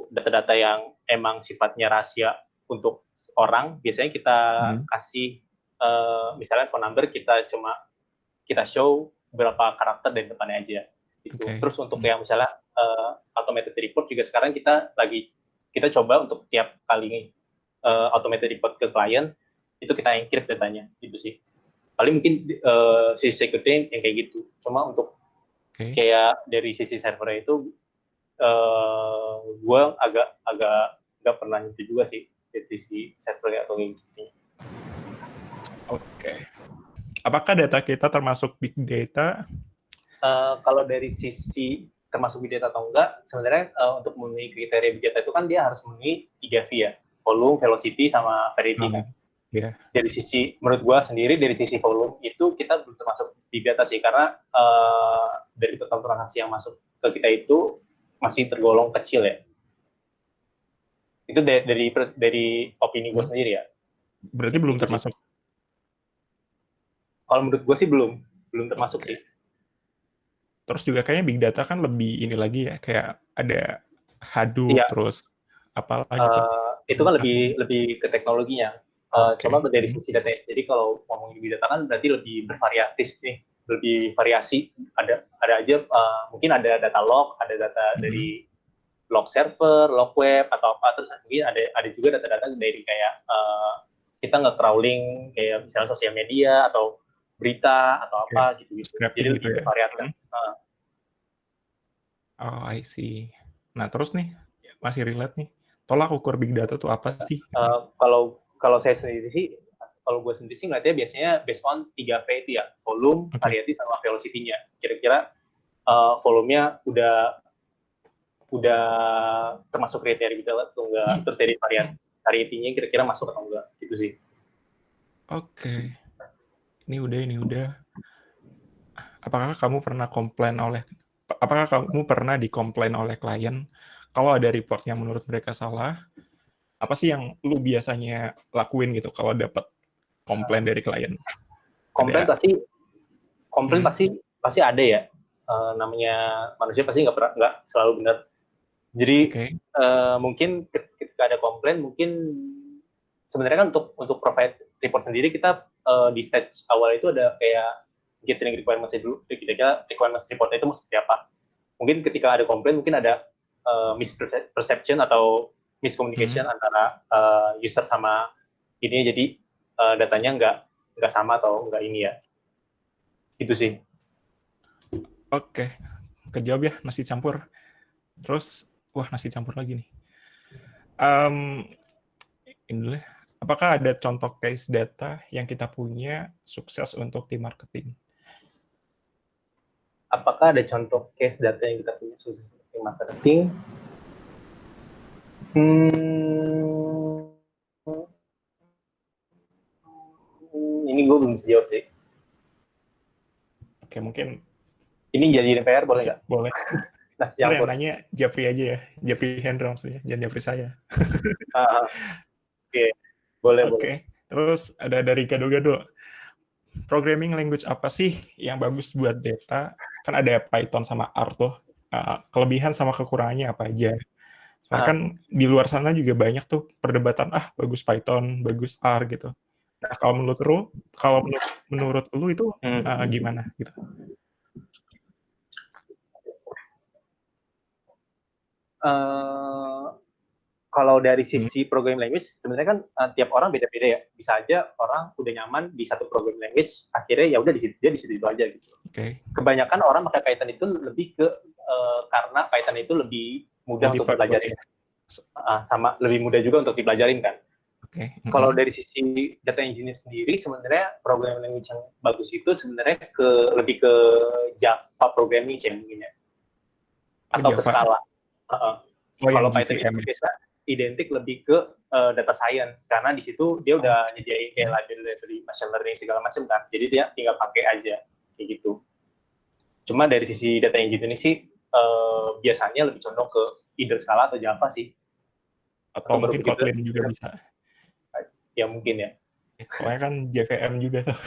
data-data yang emang sifatnya rahasia untuk orang, biasanya kita kasih misalnya phone number kita show berapa karakter dari depannya aja gitu. Okay. Terus untuk yang misalnya automated report juga sekarang kita coba untuk tiap kali automated report ke klien itu kita encrypt datanya gitu sih. Paling mungkin sisi security yang kayak gitu. Cuma untuk kayak dari sisi server itu gue agak nggak pernah nyentuh juga sih dari sisi server atau kayak gitu. Oke. Apakah data kita termasuk big data? Kalau dari sisi termasuk big data atau enggak, sebenarnya untuk memenuhi kriteria big data itu kan dia harus memenuhi 3V ya, volume, velocity, sama variety kan. Yeah. Dari sisi, menurut gue sendiri, dari sisi volume itu kita belum termasuk big data sih, karena dari total transaksi yang masuk ke kita itu masih tergolong kecil ya. Itu dari opini gue sendiri ya. Berarti belum itu termasuk? Sih. Kalau menurut gue sih belum termasuk sih. Terus juga kayaknya big data kan lebih ini lagi ya, kayak ada Hadoop, terus apalah gitu. Itu kan lebih ke teknologinya. Cuma dari sisi datanya sendiri, kalau ngomongin big data kan berarti lebih bervariatif nih, lebih variasi. Ada aja mungkin ada data log, ada data dari log server, log web atau apa. Terus mungkin ada juga data-data dari kayak kita nge-crawling kayak misalnya sosial media atau berita atau apa gitu. Jadi gitu lebih bervariatif. Oh, I see. Nah, terus nih, masih relate nih. Tolak ukur big data tuh apa sih? Kalau saya sendiri sih, kalau gue sendiri sih ngeliatnya biasanya based on 3V itu ya, volume, variety, sama velocity-nya. Kira-kira volumenya udah termasuk kriteria gitu atau enggak, terus dari variety-nya kira-kira masuk atau enggak, gitu sih. Oke. Ini udah. Apakah kamu pernah dikomplain oleh klien kalau ada report yang menurut mereka salah? Apa sih yang lu biasanya lakuin gitu kalau dapat komplain dari klien? Komplain pasti ada ya. Namanya manusia pasti nggak selalu benar. Jadi mungkin ketika ada komplain, mungkin sebenarnya kan untuk provide report sendiri kita di stage awal itu ada kayak gathering requirements dulu. Kira-kira requirements reportnya itu mau seperti apa. Mungkin ketika ada komplain, mungkin ada misperception atau miscommunication antara user sama ini, jadi datanya nggak sama atau nggak ini ya. Itu sih. Oke, kejawab ya nasi campur. Terus, wah nasi campur lagi nih. Em, ini dulu ya. Apakah ada contoh case data yang kita punya sukses untuk tim marketing? Apakah ada contoh case data yang kita punya khusus untuk marketing? Hmm, ini gue belum bisa jawab sih. Oke, mungkin Ini jadi PR boleh oke, nggak? boleh. Nasi Ntar yang campur. nanya Japri aja ya. Japri Hendra maksudnya, jangan Japri saya. Ah, oke, boleh boleh. Oke, terus ada dari Gado-Gado. Programming language apa sih yang bagus buat data? Kan ada Python sama R tuh. Kelebihan sama kekurangannya apa aja? Soalnya Ah, kan di luar sana juga banyak tuh perdebatan, bagus Python, bagus R gitu. Nah, kalau menurut lu itu hmm. gimana gitu? Eh, kalau dari Hmm, sisi programming language sebenarnya kan tiap orang beda-beda ya. Bisa aja orang udah nyaman di satu programming language, akhirnya ya udah di situ dia di situ aja gitu. Oke, Kebanyakan orang pakai Python itu lebih ke karena Python itu lebih mudah untuk multi-purpose dipelajarin. ya. Sama lebih mudah juga untuk dipelajarin kan. Oke, Kalau dari sisi data engineer sendiri sebenarnya programming language yang bagus itu sebenarnya lebih ke Java programming sih mungkin ya, oh atau ke Java. Scala. Uh, Oh yang Kalau Python itu GVM ya. biasa identik lebih ke data science karena di situ dia udah nyediain kayak library machine learning segala macam kan, jadi dia tinggal pakai aja kayak gitu. Cuma dari sisi data engineering sih biasanya lebih condong ke either Scala atau Java sih, Atau atau baru mungkin begitu Kotlin juga bisa. ya mungkin ya. Soalnya kan JVM juga tuh.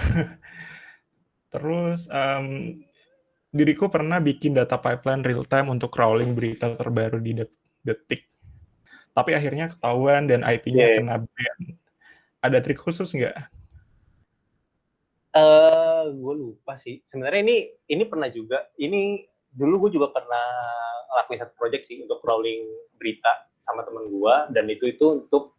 Terus diriku pernah bikin data pipeline real time untuk crawling berita terbaru di detik. Tapi akhirnya ketahuan dan IP-nya Yeah. kena ban. Ada trik khusus nggak? Gue lupa sih. Sebenarnya ini pernah juga. Ini dulu gue juga pernah ngelakuin satu project sih untuk crawling berita sama temen gue, dan itu untuk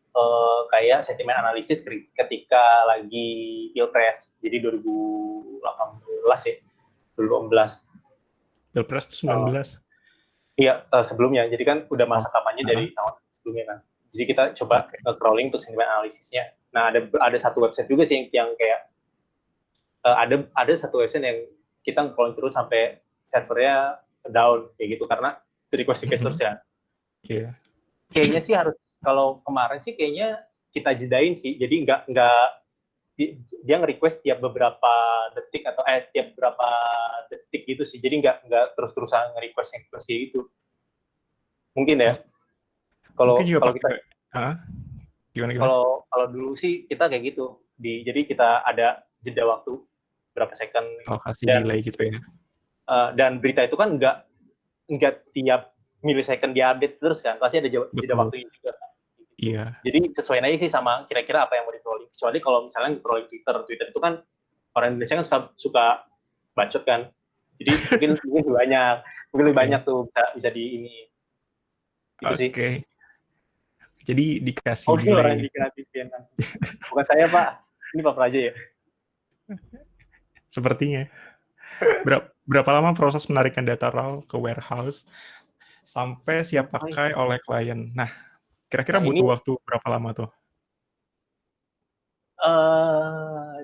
kayak sentimen analisis ketika lagi pilpres. Jadi 2018 ya, 2018. Pilpres tuh Uh, 19. iya, sebelumnya. Jadi kan udah Oh, masa kampanye dari tahun sebelumnya kan. Jadi kita coba oke. crawling untuk sentimen analisisnya. Nah, ada satu website juga sih yang kayak ada satu website yang kita crawling terus sampai servernya down kayak gitu karena request request terus Mhm. ya. Iya. Kayaknya sih harus, kalau kemarin sih kayaknya kita jedain sih. Jadi nggak dia nge-request tiap beberapa detik atau tiap berapa detik gitu sih. Jadi nggak terus-terusan nge-request gitu. Mungkin ya. Oh, mungkin Kalau juga kalau kita pakai heeh, gimana gimana? kalau kalau dulu sih kita kayak gitu. Jadi kita ada jeda waktu berapa second, Oh, kasih dan delay gitu ya? dan berita itu kan nggak tiap milisecond diupdate terus kan, pasti ada jeda Betul. waktunya juga. Iya. Jadi sesuaiin aja sih sama kira-kira apa yang mau di crawling. Kecuali kalau misalnya crawling Twitter itu kan orang Indonesia kan suka bacot kan. Jadi mungkin lebih banyak Oke. tuh bisa di ini itu sih. Oke. Jadi dikasih Oh, ini delay orang yang nih. bikin notifian kan. Bukan saya Pak, ini Pak Praja ya. Sepertinya. Berapa lama proses menarikan data raw ke warehouse sampai siap pakai oleh klien? Nah, kira-kira Nah ini butuh waktu berapa lama tuh?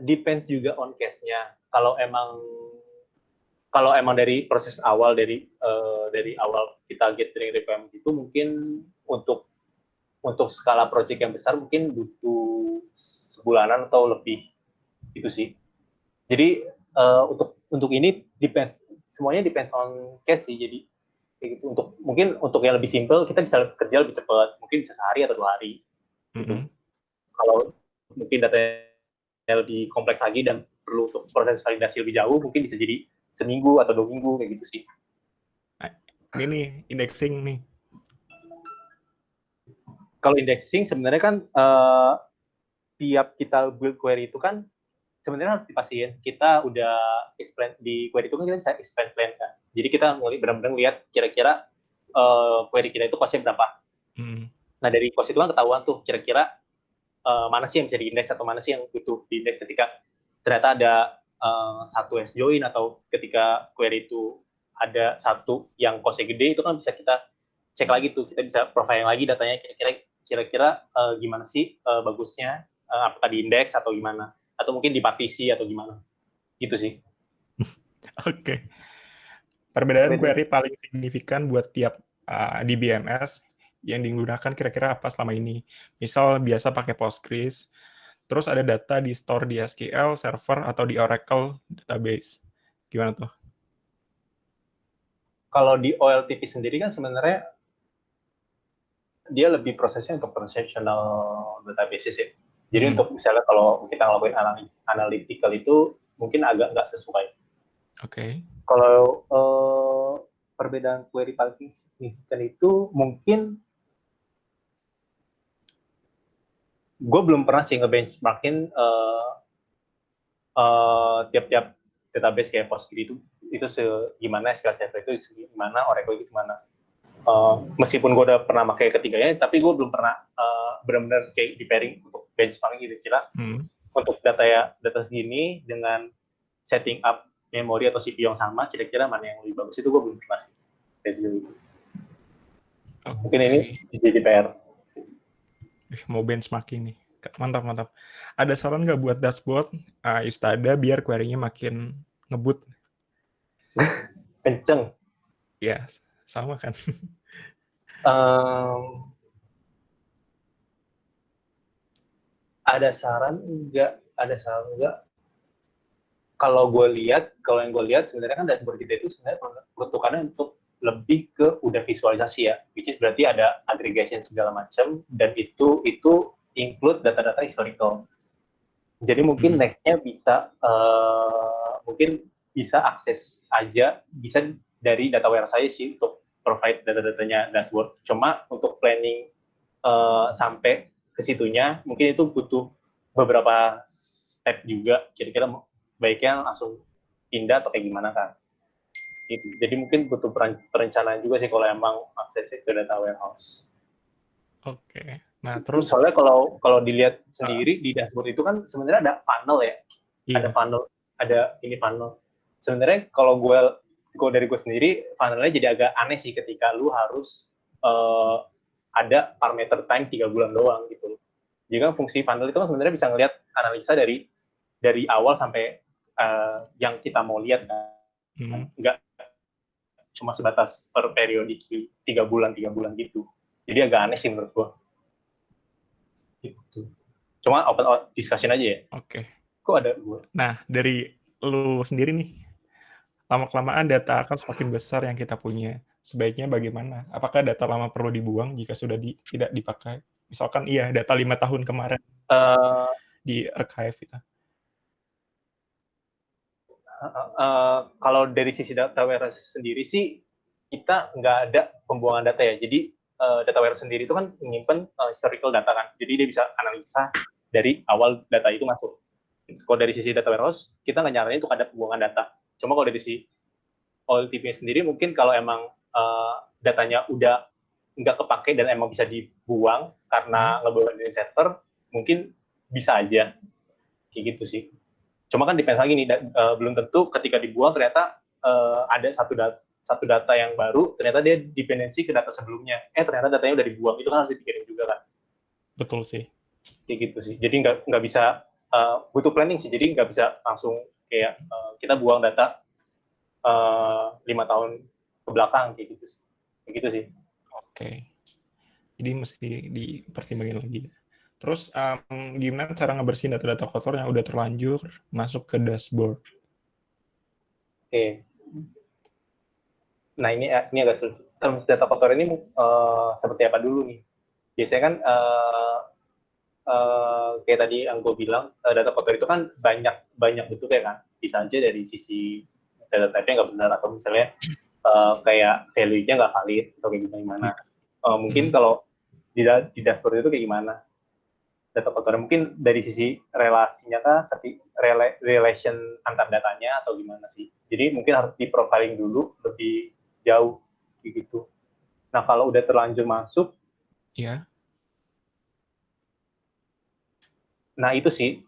depends juga on case-nya. Kalau emang dari proses awal dari awal kita gathering requirement itu mungkin untuk skala project yang besar mungkin butuh sebulanan atau lebih itu sih. Jadi untuk ini semuanya depends on case sih. Jadi gitu. Mungkin untuk yang lebih simple kita bisa kerja lebih cepat, mungkin bisa sehari atau 2 hari gitu. Mhm. Kalau mungkin datanya lebih kompleks lagi dan perlu untuk proses validasi lebih jauh, mungkin bisa jadi seminggu atau 2 minggu kayak gitu sih. Nah, ini nih, indexing nih. Kalau indexing sebenarnya kan tiap kita build query itu kan sebenarnya harus dipastiin kita udah explain di query itu kan kita bisa explain plan kan. Jadi kita benar-benar lihat kira-kira query kita itu costnya berapa. Hmm. Nah dari cost itu kan ketahuan tuh kira-kira mana sih yang bisa diindeks atau mana sih yang butuh diindeks ketika ternyata ada satu S join, atau ketika query itu ada satu yang cost gede, itu kan bisa kita cek lagi tuh, kita bisa profiling lagi datanya, kira-kira gimana sih bagusnya, apakah di indeks atau gimana, atau mungkin di partisi atau gimana, gitu sih. Oke. Perbedaan query paling signifikan buat tiap di BMS yang digunakan kira-kira apa selama ini? Misal biasa pakai Postgres, terus ada data di store di SQL server atau di Oracle database. Gimana tuh? Kalau di OLTP sendiri kan sebenarnya dia lebih prosesnya untuk transactional databases ya. Jadi untuk misalnya kalau kita ngelakuin analytical itu mungkin agak nggak sesuai. Oke. Kalau perbedaan query paling signifikan itu mungkin gue belum pernah sih ngebenchmarkin tiap-tiap database kayak Postgres itu gimana, SQL Server itu gimana, Oracle itu gimana. Meskipun gue udah pernah pakai ketiganya, tapi gue belum pernah benar-benar kayak di pairing untuk benchmarking gitu. Kira untuk data segini dengan setting up memori atau CPU yang sama, kira-kira mana yang lebih bagus, itu gue belum pernah sih. Mungkin ini jadi PR. Mau benchmarking nih. Mantap, mantap. Ada saran nggak buat dashboard Istada biar query-nya makin ngebut? Kenceng. Ya, sama kan. Ada saran enggak? Ada saran enggak? Kalau yang gue lihat sebenarnya kan dashboard kita itu sebenarnya peruntukannya untuk lebih ke udah visualisasi ya, which is berarti ada aggregation segala macam, dan itu include data-data historical. Jadi mungkin nextnya bisa mungkin bisa akses aja, bisa dari data warehouse saya sih untuk provide data-datanya dashboard. Cuma untuk planning sampai ke situnya mungkin itu butuh beberapa step juga, kira-kira baiknya langsung pindah atau kayak gimana kan gitu. Jadi mungkin butuh perencanaan juga sih kalau emang aksesnya ke data warehouse. Oke. Nah, terus Soalnya kalau dilihat sendiri di dashboard itu kan sebenarnya ada funnel ya. Ada funnel, ada ini funnel. Sebenarnya kalau dari gue sendiri, funnelnya jadi agak aneh sih ketika lu harus ada parameter time 3 bulan doang gitu. Jadi kan fungsi funnel itu kan sebenarnya bisa ngelihat analisa dari awal sampai yang kita mau lihat kan. Nggak cuma sebatas per periode 3 bulan gitu. Jadi agak aneh sih menurut gue. Gitu. Cuma open discussion aja ya. Oke. Kok ada gue? Nah, dari lu sendiri nih, lama-kelamaan data akan semakin besar yang kita punya. Sebaiknya bagaimana? Apakah data lama perlu dibuang jika sudah tidak dipakai? Misalkan iya, data 5 tahun kemarin di archive itu. Kalau dari sisi data warehouse sendiri sih, kita nggak ada pembuangan data ya. Jadi data warehouse sendiri itu kan menyimpan historical data kan. Jadi dia bisa analisa dari awal data itu masuk. Kalau dari sisi data warehouse, kita nggak nyaranin untuk ada pembuangan data. Cuma kalau dari sisi OLTP sendiri, mungkin kalau emang datanya udah nggak kepake dan emang bisa dibuang karena ngebawa dari server, mungkin bisa aja. Kayak gitu sih. Cuma kan depends lagi nih, belum tentu ketika dibuang ternyata ada satu data yang baru, ternyata dia dependensi ke data sebelumnya. Ternyata datanya udah dibuang, itu kan harus dipikirin juga kan. Betul sih. Kayak gitu sih. Jadi nggak bisa, butuh planning sih. Jadi nggak bisa langsung kayak kita buang data 5 tahun ke belakang, kayak gitu sih. Kayak gitu sih. Oke. Jadi mesti dipertimbangin lagi. Terus gimana cara ngebersihin data-data kotor yang udah terlanjur masuk ke dashboard? Oke. Nah ini agak sulit. Terus data kotor ini seperti apa dulu nih? Biasanya kan kayak tadi yang gue bilang, data kotor itu kan banyak bentuknya kan. Bisa aja dari sisi data type-nya nggak benar, atau misalnya kayak value-nya nggak valid atau kayak gimana. Mungkin kalau di dashboard itu kayak gimana? Data kotor mungkin dari sisi relasinya kah, tapi relation antar datanya atau gimana sih? Jadi mungkin harus di profiling dulu lebih jauh gitu. Nah kalau udah terlanjur masuk, ya. Nah itu sih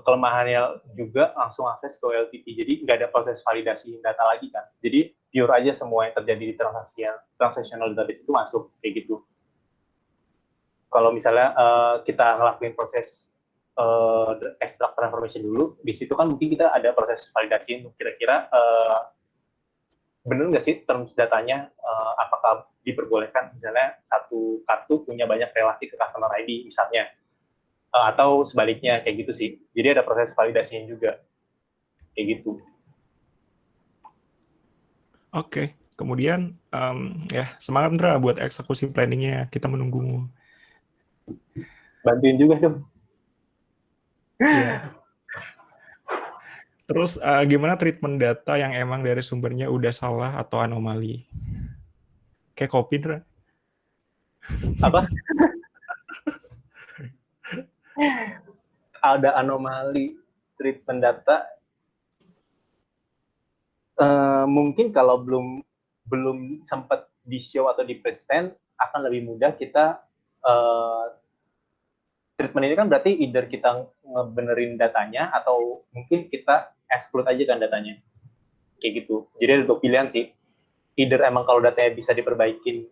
kelemahannya juga langsung akses ke OLTP, jadi nggak ada proses validasi data lagi kan, jadi pure aja semua yang terjadi di transactional database itu masuk kayak gitu. Kalau misalnya kita ngelakuin proses extract transformation dulu, di situ kan mungkin kita ada proses validasi untuk kira-kira benar nggak sih terms datanya, apakah diperbolehkan misalnya satu kartu punya banyak relasi ke customer ID misalnya, atau sebaliknya kayak gitu sih. Jadi ada proses validasinya juga kayak gitu. Oke. Kemudian ya semangat Ndra buat eksekusi planningnya. Kita menunggumu. Bantuin juga dong. Iya. Terus gimana treatment data yang emang dari sumbernya udah salah atau anomali? Kayak kopi, Ndra. Apa? Ada anomali treatment data. Mungkin kalau belum sempat di show atau di present, akan lebih mudah kita treatment ini kan berarti either kita ngebenerin datanya atau mungkin kita exclude aja kan datanya. Kayak gitu. Jadi ada dua pilihan sih. Either emang kalau datanya bisa diperbaikin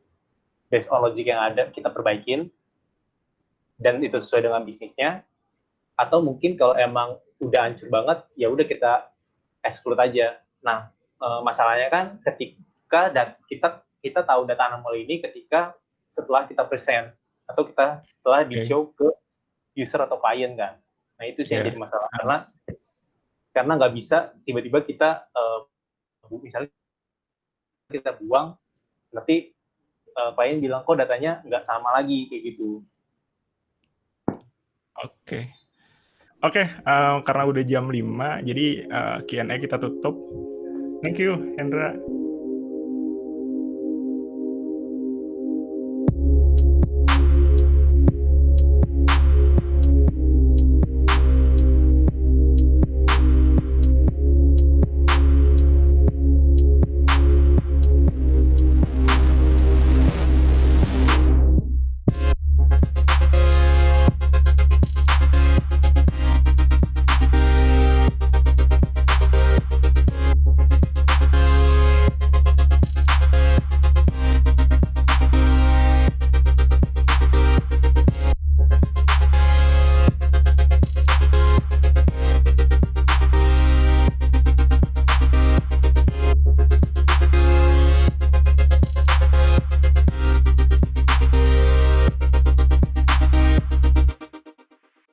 based on logic yang ada, kita perbaikin dan itu sesuai dengan bisnisnya, atau mungkin kalau emang udah hancur banget, ya udah kita exclude aja. Nah, masalahnya kan ketika kita tahu data anomaly ini ketika setelah kita present atau kita setelah di show ke user atau klien kan. Nah itu sih yang jadi masalah, karena nggak bisa tiba-tiba kita misalnya kita buang, nanti klien bilang kok datanya nggak sama lagi kayak gitu. Oke, karena udah jam 5, jadi Q&A kita tutup. Thank you, Hendra.